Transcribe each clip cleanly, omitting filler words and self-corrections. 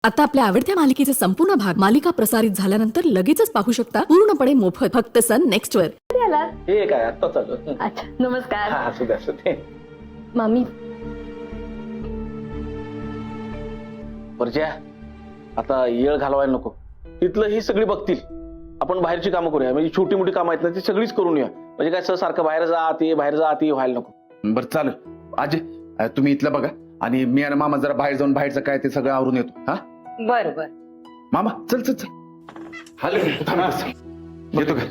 आता आपल्या आवडत्या मालिकेचे संपूर्ण भाग मालिका प्रसारित झाल्यानंतर लगेचच पाहू शकता पूर्णपणे मोफत फक्त सन नेक्स्ट वर. हे काय आता चालू. अच्छा नमस्कार. हा असू दे असू दे. मामी परज्या आता येळ घालवायला नको. तिथलं ही सगळी बघतील. आपण बाहेरची कामं करूया. म्हणजे छोटी मोठी कामं आहेत ना ती सगळीच करून येऊया. म्हणजे काय सारखं बाहेर जा ते बाहेर जा ते व्हायला नको. बरं चालेल. अजय तुम्ही इथलं बघा आणि मी आणि मामा जरा बाहेर जाऊन बाहेरचं काय ते सगळं आवरून येतो. हा बर बर. मामा चल चल चल. येतो का?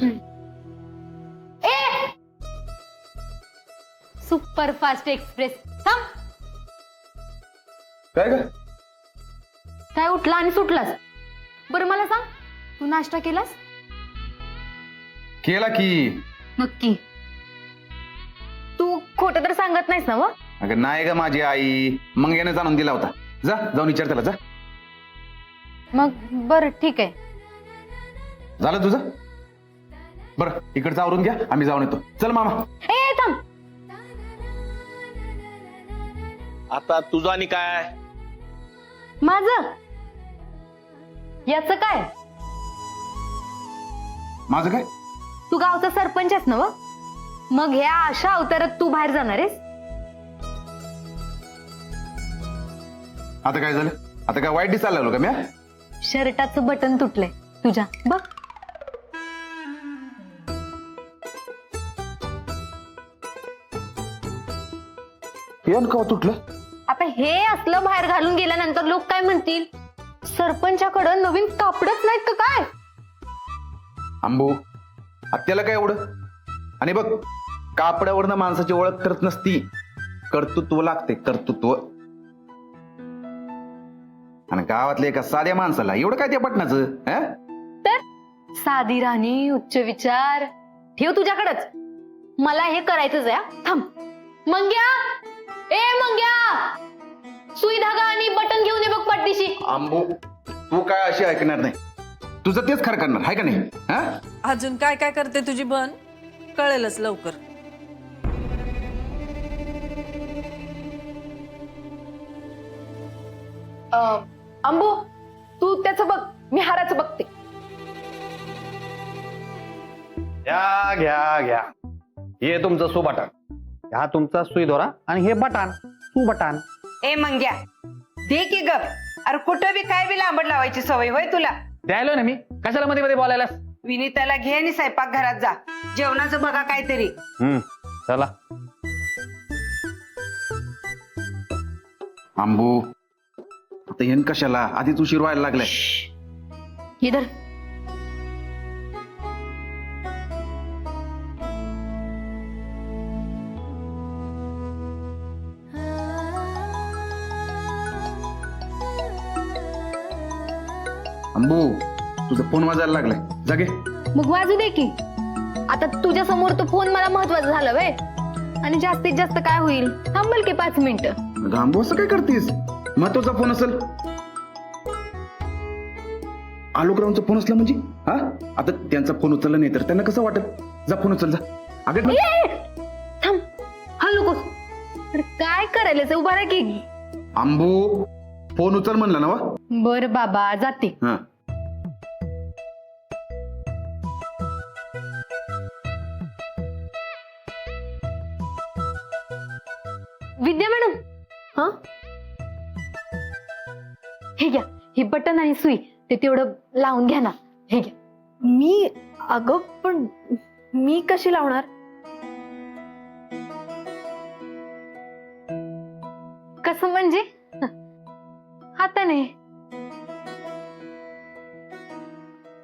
सुपर फास्ट एक्सप्रेस थांब. काय काय काय उठला आणि सुटलास? बरं मला सांग, तू नाश्ता केलास? केला की. नक्की तू खोटं तर सांगत नाहीस ना? व अगं नाही ग माझी आई मग याने जाणून दिला होता. जा जाऊन विचार त्याला. जा मग बरं ठीक आहे. झालं तुझं? बरं इकडचं आवरून घ्या आम्ही जाऊन येतो. चल मामा. ए थांब. आता तुझं आणि काय माझं याच काय? माझं काय? तू गावचा सरपंच आहेस ना? व मग ह्या अशा अवतारात तू बाहेर जाणार आहेस? आता काय झालं? आता काय वाईट दिसायला लागलो का मी? शर्टाचं बटन तुटलंय तुझ्या बघ. येऊन का तुटलं? आता हे असलं बाहेर घालून गेल्यानंतर लोक काय म्हणतील? सरपंचाकडं नवीन कापडच नाहीत का काय? आंबू त्याला काय एवढं? आणि बघ कापडावरनं माणसाची ओळख करत नसती, कर्तृत्व लागते. कर्तृत्व. आणि गावातल्या एका साध्या माणसाला एवढं काय त्या पटनाचं? तर साधी राणी उच्च विचार ठेव तुझ्याकडच. मला हे करायचंच आहे. थांब. मंग्या, ए मंग्या, सुई धागा आणि बटन घेऊन ये बघ पाठीशी. आंबू तू काय अशी ऐकणार नाही. तुझं तेच खरं करणार आहे का नाही? हा अजून काय काय करते तुझी बन कळेलच लवकर. अंबू तू त्याचं बघ, मी हाराचं बघते. घ्या घ्या घ्या. हे तुमचं सुबटान, हा तुमचा सुई दोरा आणि हे बटान सुबटान. ए मंग्या दे की गप. अरे कुठं बी काय बी लांबड लावायची सवय होय तुला? द्यायलो ना मी. कशाला मध्ये मध्ये बोलायलास? विनीताला घे आणि स्वयंपाक घरात जा. जेवणाचं बघा काहीतरी. चला. आंबू आता येन कशाला? आधीच उशीर व्हायला लागलाय. इधर आंबू तुझा फोन वाजायला लागलाय. जागे. मग वाजू दे की. आता तुझ्या समोर तो फोन मला महत्वाचा झाला वे. आणि जास्तीत जास्त काय होईल? थांबल की 5 मिनिटं. अगं आंबू असं काय करतेस? महत्वाचा फोन असेल. आलोकरावांचा फोन असला म्हणजे? हा आता त्यांचा फोन उचलला नाही तर त्यांना कसं वाटत? जा फोन उचल जा. अगं थांब. हलू नकोस. अरे काय करायला उभा राहा की. आंबू फोन उचल म्हणला ना वा? बर बाबा जाते. हा विद्या मॅडम. हा हे घ्या. हे बटन आणि सुई ते तेवढं लावून घ्या ना. हे घ्या. मी अगं पण मी कशी लावणार? कसं म्हणजे? हाताने.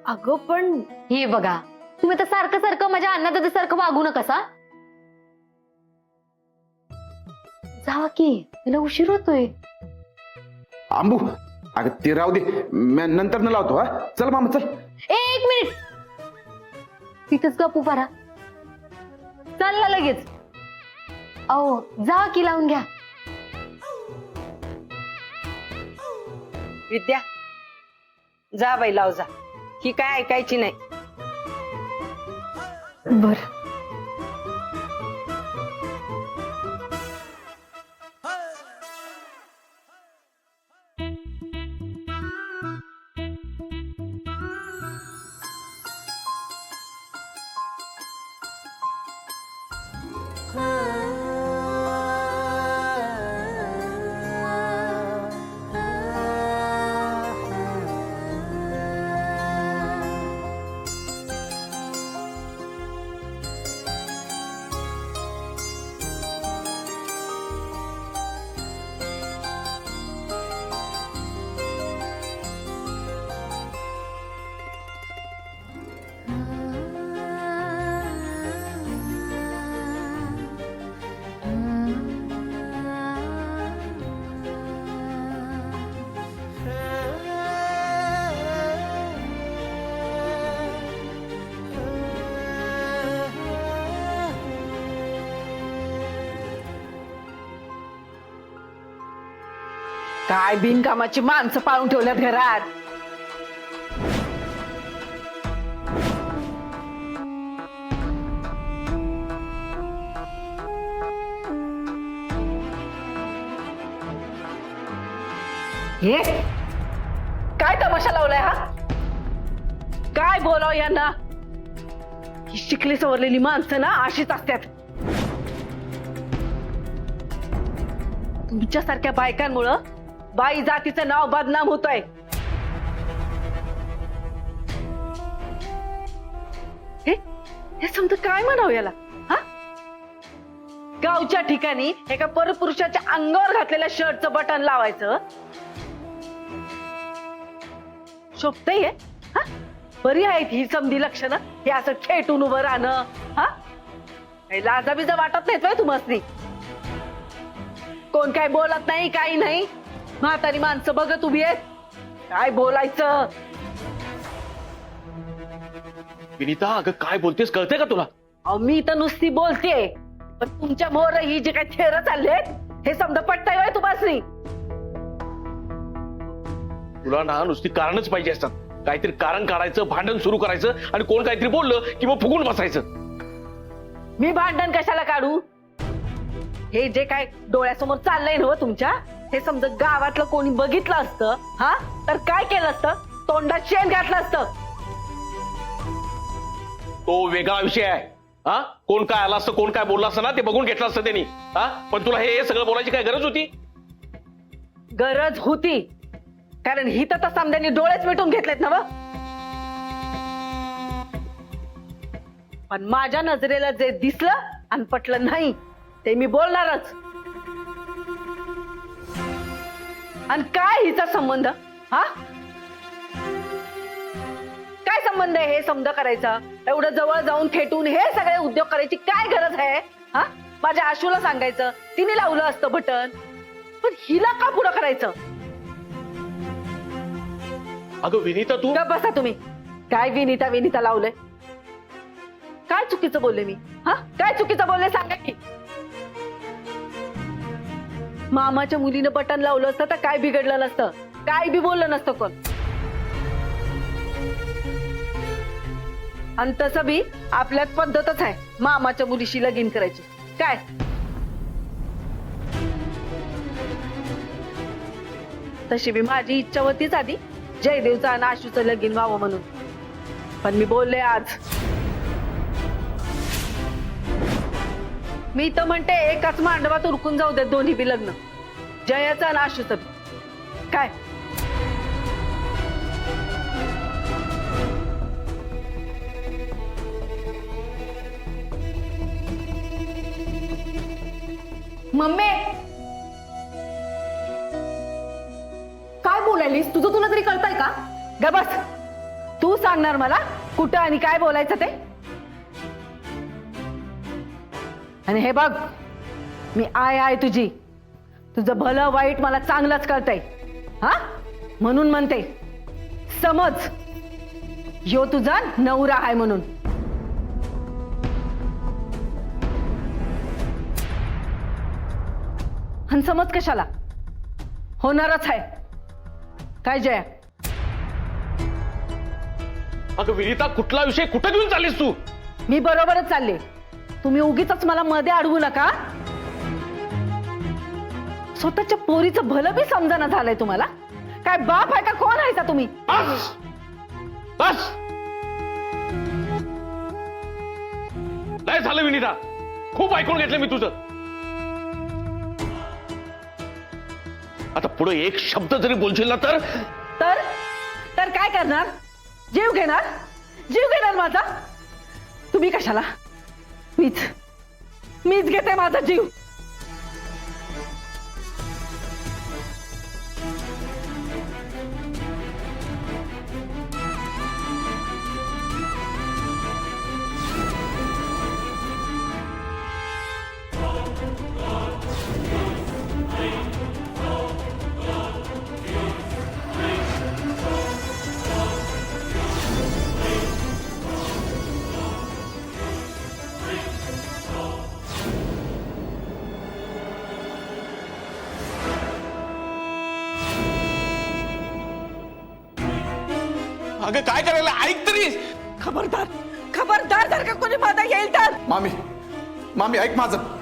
अगं पण हे बघा तुम्ही तर सारखं सारखं माझ्या अन्नदात्यासारखं वागू नका. जावा की, मला उशीर होतोय. आंबू अगं ते राहू दे. मी नंतर न लावतो. हा चल मामा चल. 1 मिनिट तिथंच गप उभा राहा. चालला लगेच. अहो जा की लावून घ्या. विद्या जा बाई लाव जा. ही काय ऐकायची नाही. बर. काय बिनकामाची माणसं पाळून ठेवल्यात घरात. हे काय तमाशा लावलाय हा? काय बोलाव यांना? ही शिकली सवरलेली माणसं ना अशीच असतात. तुमच्यासारख्या बायकांमुळं बाई जातीचं नाव बदनाम होतंय. हे समजा काय म्हणावं याला? हा, गावच्या ठिकाणी एका परपुरुषाच्या अंगावर घातलेल्या शर्टचं बटन लावायचं शोभतंय? हा, बरी आहेत ही समधी लक्षणं. हे असं खेटून उभं राहणं, हा, काही लाजा बिजा वाटत नाहीत व्हय तुम्हासनी? कोण काय बोलत नाही, काही नाही. म्हातारी माणसं बघत उभी आहेत, काय बोलायचं? विनीता, अगं काय बोलतेस कळतंय का तुला? अहो, मी तर नुसती बोलतेय, पण तुमच्या मोर ही जे काही थेर चाललेत हे समजा पटताय व्हय तुम्हासनी? तुला ना नुसती कारणच पाहिजे असतात. काहीतरी कारण काढायचं, भांडण सुरू करायचं आणि कोण काहीतरी बोललं की मग फुगून बसायचं. मी भांडण कशाला काढू? हे जे काय डोळ्यासमोर चाललंय ना तुमच्या, हे समजा गावातलं कोणी बघितलं असतं, हा, तर काय केलं असतं? तोंडात शेण घातलं असतं. तो वेगळा विषय आहे. हा, कोण काय आला असतं, कोण काय बोलला असतं ना ते बघून घेतलं असतं त्यांनी. हा, पण तुला हे सगळं बोलायची काय गरज होती? गरज होती, कारण ही तर समद्यांनी डोळेच मिटून घेतलेत ना. पण माझ्या नजरेला जे दिसलं आणि पटलं नाही ते मी बोलणारच. आणि काय हिचा संबंध? हा, काय संबंध आहे हे समजा करायचा? एवढं जवळ जाऊन खेटून हे सगळे उद्योग करायची काय गरज आहे? हा, माझ्या आशूला सांगायचं, तिने लावलं असतं बटन. पण हिला का पुढं करायचं? अगं विनीता, तू गप्प बसा तुम्ही. काय विनीता विनीता लावलंय? काय चुकीचं बोलले मी? हा, काय चुकीचं बोलले सांगा की. मामाच्या मुलीनं बटन लावलं असतं तर काय बिघडलं नसतं, काय बी बोललं नसतं कोण. आणि तसं बी आपल्यात पद्धतच आहे मामाच्या मुलीशी लगीन करायची. काय तशी बी माझी इच्छा होतीच आधी जयदेवचं आणि आशूचं लगीन व्हावं म्हणून. पण मी बोलले आज. मी तर म्हणते एकाच मांडवात उरकून जाऊ दे दोन्ही बी लग्न, जयाचं आणि आशूचं बी. काय मम्मी, काय बोलायलीस? तुझं तुला तरी कळतंय का? ग बस. तू सांगणार मला कुठं आणि काय बोलायचं ते? आणि हे बघ, मी आहे तुझी. तुझं भलं वाईट मला चांगलंच कळतंय. हा, म्हणून म्हणते समज यो तुझा नवरा आहे म्हणून. आणि समज कशाला, होणारच आहे. काय जया? अगं विनीता, कुठला विषय कुठं घेऊन चाललीस तू? मी बरोबरच चालले. तुम्ही उगीच मला मध्ये अडवू नका. स्वतःच्या पोरीचं भलं बी समजाना झालंय तुम्हाला. काय बाप आहे का कोण आहे का तुम्ही? बस बस, नाही झालं विनीता, खूप ऐकून घेतलं मी तुझं. आता पुढे एक शब्द जरी बोलशील ना तर तर तर काय करणार? जीव घेणार? जीव घेणार माझा? तुम्ही कशाला? मीच घेते माझा जीव. अगं काय करायला, ऐक तरी. खबरदार खबरदार जर का कोणी माझा येईल तर. मामी मामी ऐक माझं.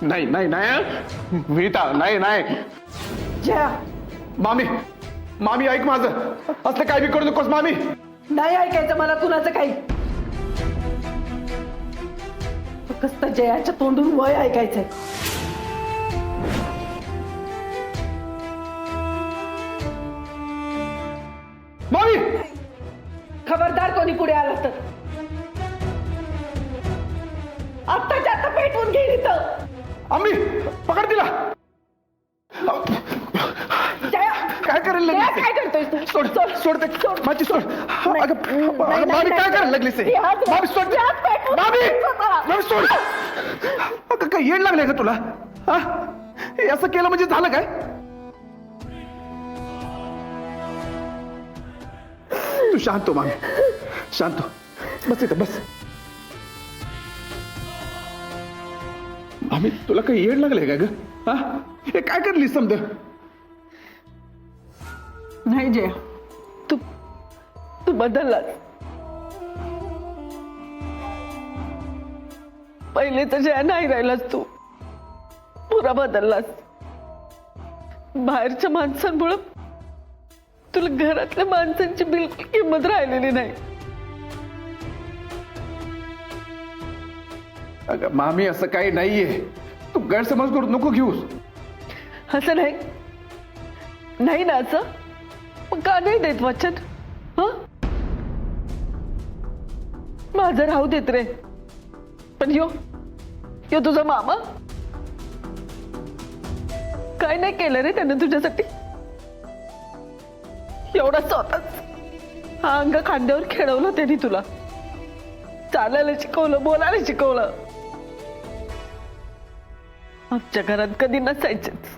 नाही नाही नाही मीता, नाही नाही. जया मामी मामी ऐक माझं. असलं काय बी करू नकोस मामी. नाही ऐकायचं मला कुणाचं काही. फक्त जयाच्या तोंडून वय ऐकायचंय. मामी खबरदार कोणी पुढे आला तर आत्ताच्या आता पेटवून घेईल इथं. आम्ही पकड तिला. जया काय करायला जया, लागलीस? काय करतोय तू? सोड सोड ते. माझी सोड. अगं मामी काय करायला लागलीस? मामी सोड. मामी मामी सोड. अगं काय येड लागले का तुला? हा हे असं केलं म्हणजे झालं काय? तू शांत हो मामी, शांत हो. बस इथं बस. मामी तुला काही येड लागले का ग? हा हे काय करलीस समजा? नाही जया, तू तू बदललास. पहिले तर जया नाही राहिलास तू. पुरा बदललास. बाहेरच्या माणसांमुळं तुला घरातल्या माणसांची बिलकुल किंमत राहिलेली नाही. अगं मामी असं काही नाहीये. तू गैरसमज करू नको घेऊस. असं नाही नाही ना असं. मग का नाही देत वचन? हं? माझं राहू देत रे. पण यो यो तुझा मामा काय नाही केलं रे त्यानं तुझ्यासाठी. एवढा स्वतःच हा अंग खांद्यावर खेळवलं त्यांनी तुला. चालायला शिकवलं, बोलायला शिकवलं. आमच्या घरात कधी नसायचेच.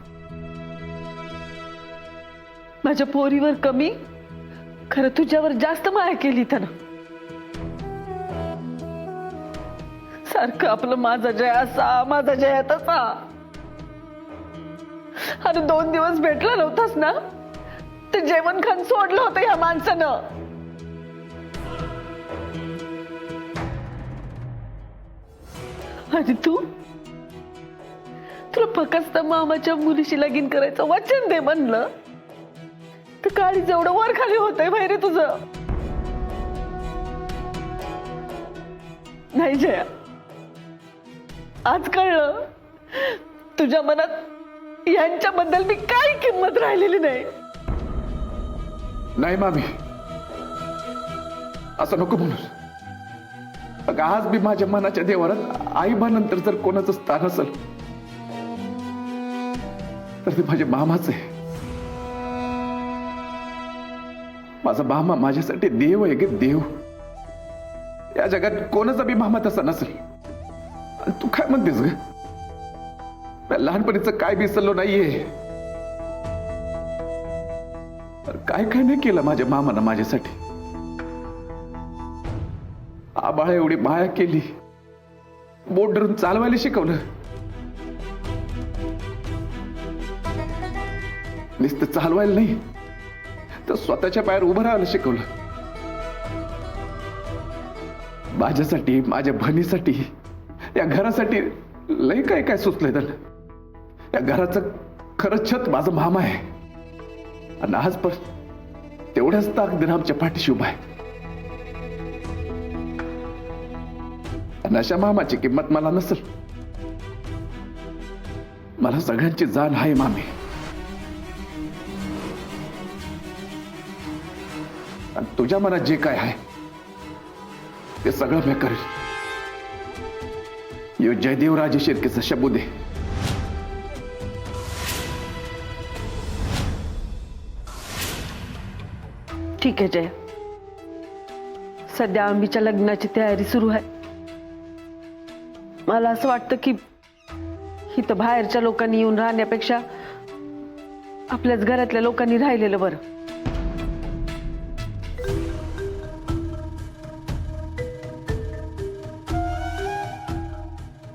माझ्या पोरीवर कमी, खरं तुझ्यावर जास्त माया केली त्यानं. सारखं आपलं माझा जय असा, माझा जय तसा. अरे 2 दिवस भेटला नव्हतास ना, ते जेवण खान सोडलं होतं या माणसानं. आणि तू तुला फक्त मामाच्या मुलीशी लगीन करायचं वचन दे म्हणलं तर काळी जेवढं वर खाली होतंय बाहेर तुझं. नाही जया, आज कळलं तुझ्या मनात यांच्याबद्दल मी काही किंमत राहिलेली नाही. नाही मामी असं नको म्हणूस. अगं आज बी माझ्या मनाच्या देवारात आईबानंतर जर कोणाचं स्थान असेल तर ते माझे मामाच आहे. माझा मामा माझ्यासाठी देव आहे गे देव. या जगात कोणाचा बी मामा तसा नसेल. आणि तू काय म्हणतेस ग? मी लहानपणीचं काय विसरलो नाहीये. काय काय नाही केलं माझ्या मामानं माझ्यासाठी. आबाळा एवढी माया केली, बोट धरून चालवायला शिकवलं. नुसतं चालवायला नाही तर स्वतःच्या पायावर उभं राहायला शिकवलं. माझ्यासाठी, माझ्या बहिणीसाठी, या घरासाठी लय काय काय सुचलंय त्याला. या घराचं खरं छत माझा मामा आहे. आणि आज पण तेवढ्याच ताकदीनं आमच्या पाठीशी उभा आहे. आणि अशा मामाची किंमत मला नसेल. मला सगळ्यांची जाण आहे मामी. आणि तुझ्या मनात जे काय आहे ते सगळं मी करेल. यो जयदेवराजे शिर्केचा शब्द दे. ठीक आहे जय, सध्या आंबीच्या लग्नाची तयारी सुरू आहे. मला असं वाटतं की इथं बाहेरच्या लोकांनी येऊन राहण्यापेक्षा आपल्याच घरातल्या लोकांनी राहिलेलं बरं.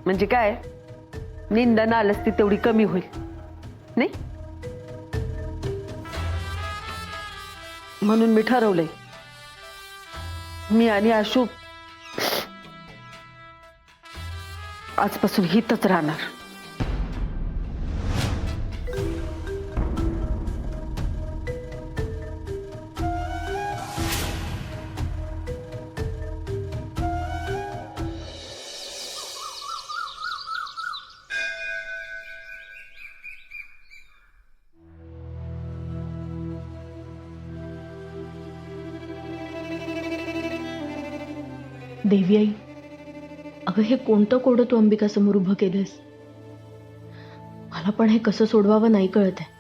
म्हणजे काय, निंदा नालस्ती तेवढी कमी होईल नाही. म्हणून मी ठरवलंय, मी आणि आशू आजपासून हितच राहणार. देवी आई, अगं हे कोणतं कोडं तू अंबिका समोर उभं केलंस? मला पण हे कसं सोडवावं नाही कळत आहे.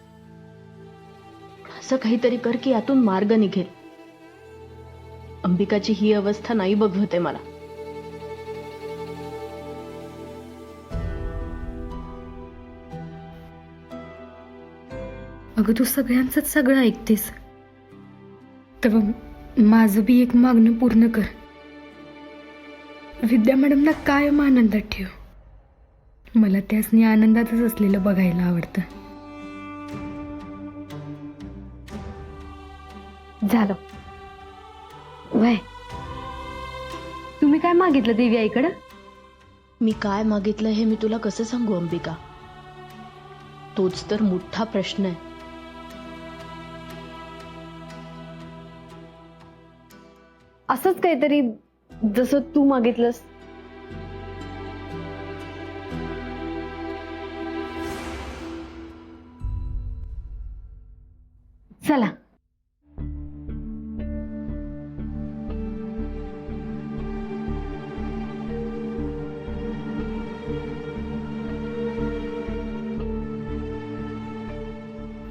असं काहीतरी कर की यातून मार्ग निघेल. अंबिकाची ही अवस्था नाही बघवते मला. अगं तू सगळ्यांचंच सगळं ऐकतेस, तर माझं बी एक मागणं पूर्ण कर. विद्या मॅडमला कायम आनंदात ठेव. मला त्यासनी आनंदातच असलेलं बघायला आवडतं. झालं वय. तुम्ही काय मागितलं देवी आईकडं? मी काय मागितलं हे मी तुला कसं सांगू अंबिका? तोच तर मोठा प्रश्न आहे. असंच काहीतरी जसं तू मागितलंस. चला.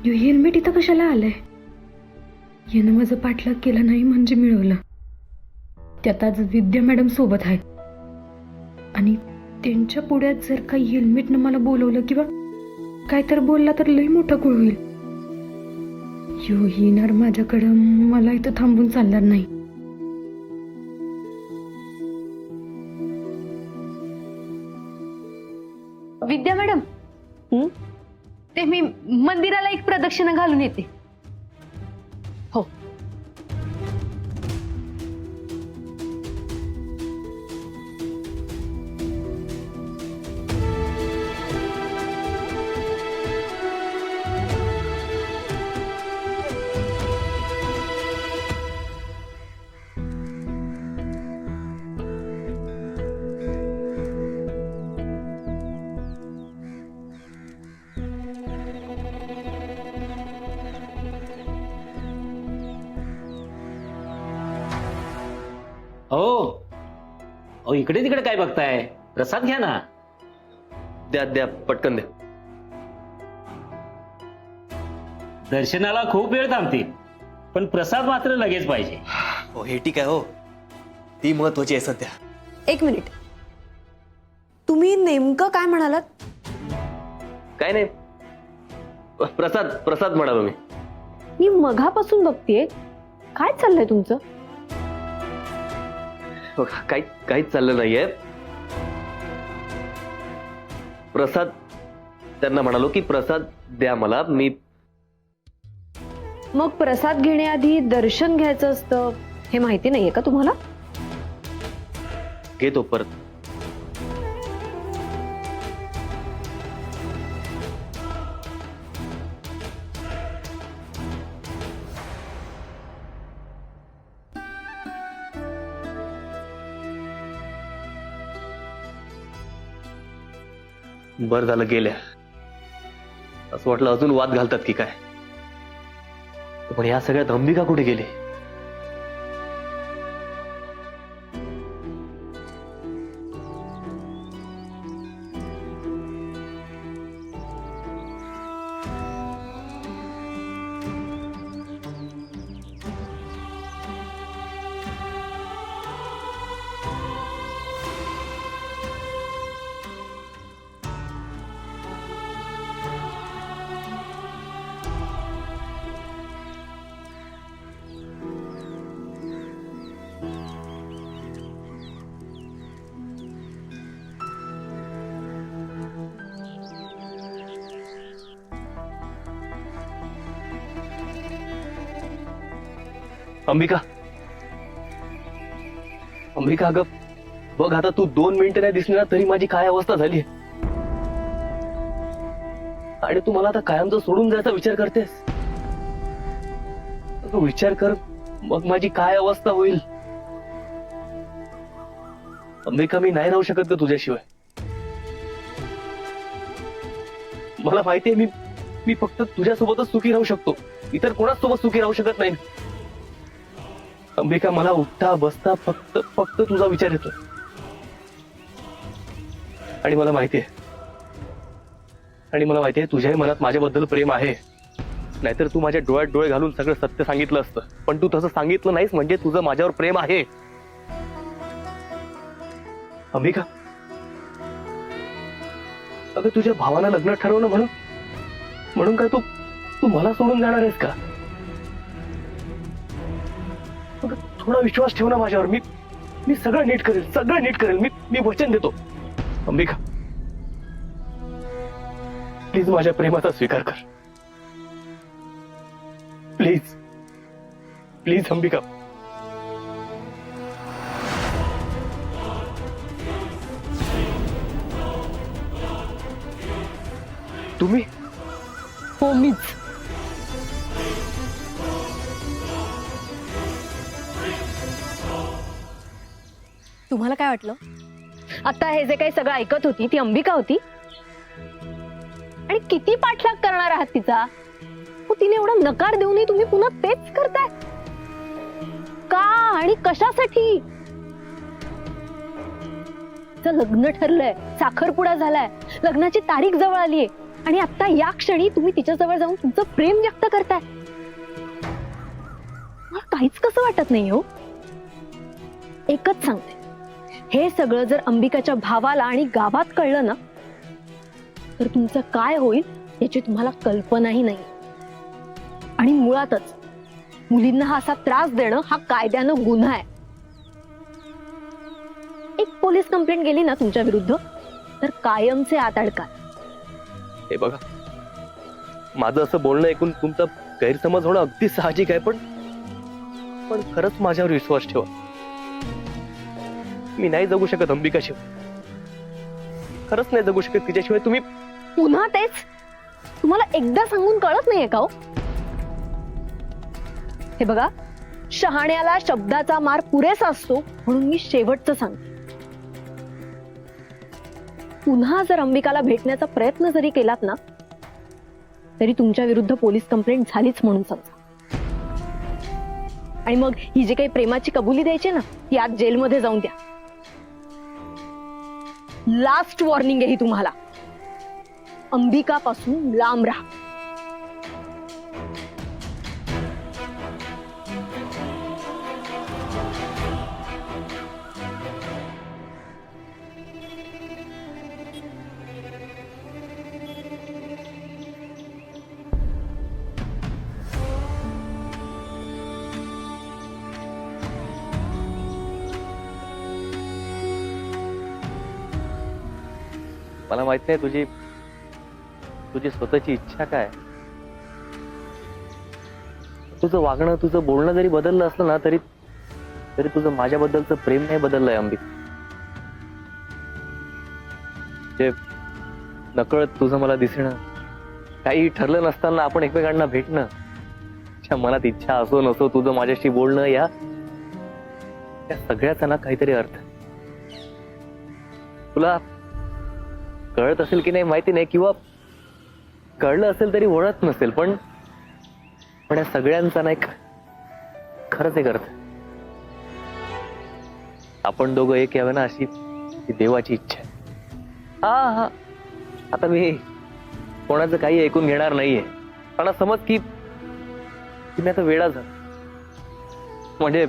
यो हेल्मेट इथं कशाला आलंय? यानं माझं पाठलाग केलं नाही म्हणजे मिळवलं. त्यात आज विद्या मॅडम सोबत आहेत आणि त्यांच्या पुढ्यात जर काही हेल्मेटनं मला बोलवलं किंवा काय तर बोलला तर लई मोठा खूळ होईल. यो येणार माझ्याकडं, मला इथं थांबून चालणार नाही. विद्या मॅडम, ते मी मंदिराला एक प्रदक्षिणा घालून येते. हो. ओ इकडे तिकडे काय बघताय? प्रसाद घ्या ना. द्या द्या, पटकन द्या. दर्शनाला खूप वेळ थांबतील, पण प्रसाद मात्र लगेच पाहिजे. हो हे ठीक आहे हो, ती महत्वाची आहे सध्या. एक मिनिट, तुम्ही नेमकं काय म्हणालात? काय नाही, प्रसाद प्रसाद म्हणालो मी. मी मघापासून बघतेय, काय चाललंय तुमचं? काहीच चाललं नाहीये. प्रसाद त्यांना म्हणालो की प्रसाद द्या मला. मी मग प्रसाद घेण्याआधी दर्शन घ्यायचं असतं हे माहिती नाहीये का तुम्हाला? घेतो परत. बर झालं गेल्या. असं वाटलं अजून वाद घालतात की काय. पण या सगळ्यात अंबिका कुठे गेली? अंबिका, अंबिका अगं बघ, आता तू 2 मिनिटं नाही दिसली ना तरी माझी काय अवस्था झाली आणि तू मला आता कायमचं सोडून जायचा विचार करतेस. अगं विचार कर, मग माझी काय अवस्था होईल. अंबिका, मी नाही राहू शकत ग तुझ्याशिवाय. मला माहितीये मी फक्त तुझ्यासोबतच सुखी राहू शकतो, इतर कोणासोबत सुखी राहू शकत नाही. अंबिका, मला उठता बसता फक्त तुझा विचार येतो. आणि मला माहितीये तुझ्याही मनात माझ्याबद्दल प्रेम आहे. नाहीतर तू माझ्या डोळ्यात डोळे घालून सगळं सत्य सांगितलं असतं, पण तू तसं सांगितलं नाहीस, म्हणजे तुझं माझ्यावर प्रेम आहे. अंबिका, अगं तुझ्या भावानं लग्न ठरवलं म्हणून काय तू मला सोडून जाणार आहेस का? अगं थोडा विश्वास ठेव ना माझ्यावर. मी सगळं नीट करेल. मी वचन देतो. अंबिका, प्लीज माझ्या प्रेमाचा स्वीकार कर. प्लीज अंबिका. तुम्ही? हो, मीच. तुम्हाला काय वाटलं आता हे जे काही सगळं ऐकत होती ती अंबिका होती? आणि किती पाठलाग करणार आहात तिचा? तिने एवढा नकार देऊनही तुम्ही पुन्हा तेच करताय का आणि कशासाठी? लग्न ठरलंय, साखरपुडा झालाय, लग्नाची तारीख जवळ आलीये आणि आता या क्षणी तुम्ही तिच्या जवळ जाऊन तुमचं प्रेम व्यक्त करताय. मला काहीच कसं वाटत नाही हो. एकच सांगते, हे सगळं जर अंबिकाच्या भावाला आणि गावात कळलं ना तर तुमचं काय होईल याची तुम्हाला कल्पनाही नाही. आणि मुळातच मुलींना हा असा त्रास देणं हा कायद्यानं गुन्हा आहे. एक पोलीस कंप्लेंट गेली ना तुमच्या विरुद्ध तर कायमचे आत अडकाल. हे बघा, माझं असं बोलणं ऐकून तुमचा गैरसमज होणं अगदी साहजिक आहे, पण खरंच माझ्यावर विश्वास ठेवा. मी नाही जगू शकत अंबिकाशिवाय. खरंच नाही जगू शकत तिच्याशिवाय. तुम्ही पुन्हा तेच? तुम्हाला एकदा सांगून कळत नाहीये का हो? हे बघा, शहाण्याला शब्दाचा मार पुरेसा असतो म्हणून मी शेवटचं सांगते. पुन्हा जर अंबिकाला भेटण्याचा प्रयत्न जरी केलात ना तरी तुमच्या विरुद्ध पोलीस कंप्लेंट झालीच म्हणून समजा. आणि मग ही जी काही प्रेमाची कबुली द्यायची ना ती आज जेलमध्ये जाऊन द्या. लास्ट वॉर्निंग आहे ही तुम्हाला. अंबिकापासून लांब राहा. मला माहित नाही तुझी स्वतःची इच्छा काय. तुझं वागणं, तुझं बोलणं जरी बदललं असलं ना तरी तुझं माझ्याबद्दलचं प्रेम नाही बदललंय अंबिका. जे नकळत तुझं मला दिसणं, काही ठरलं नसताना आपण एकमेकांना भेटणं, मनात इच्छा असो नसो तुझं माझ्याशी बोलणं, या सगळ्याचा ना काहीतरी अर्थ. तुला कळत असेल की नाही माहिती नाही, किंवा कळलं असेल तरी ओळख नसेल, पण या सगळ्यांचा नाही खरंच एक अर्थ. आपण दोघं एक यावं ना अशी देवाची इच्छा आहे. हा, आता मी कोणाचं काही ऐकून घेणार नाहीये. पण समज की मी आता वेडा झालो. म्हणजे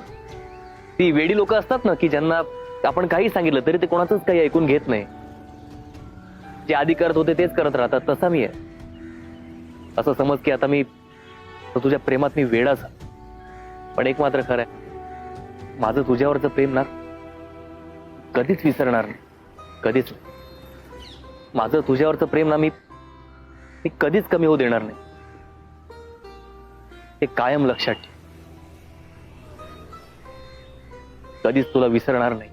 ती वेडी लोक असतात ना की ज्यांना आपण काही सांगितलं तरी ते कोणाचंच काही ऐकून घेत नाही. जे आधी करत होते तेच करत राहतात, तसा मी आहे. असं समज की आता मी तुझ्या प्रेमात मी वेडा झालो. पण एक मात्र खरं आहे, माझं तुझ्यावरचं प्रेम ना कधीच विसरणार नाही, कधीच नाही. माझं तुझ्यावरचं प्रेम ना मी कधीच कमी होऊ देणार नाही. ते कायम लक्षात ठेव. कधीच तुला विसरणार नाही.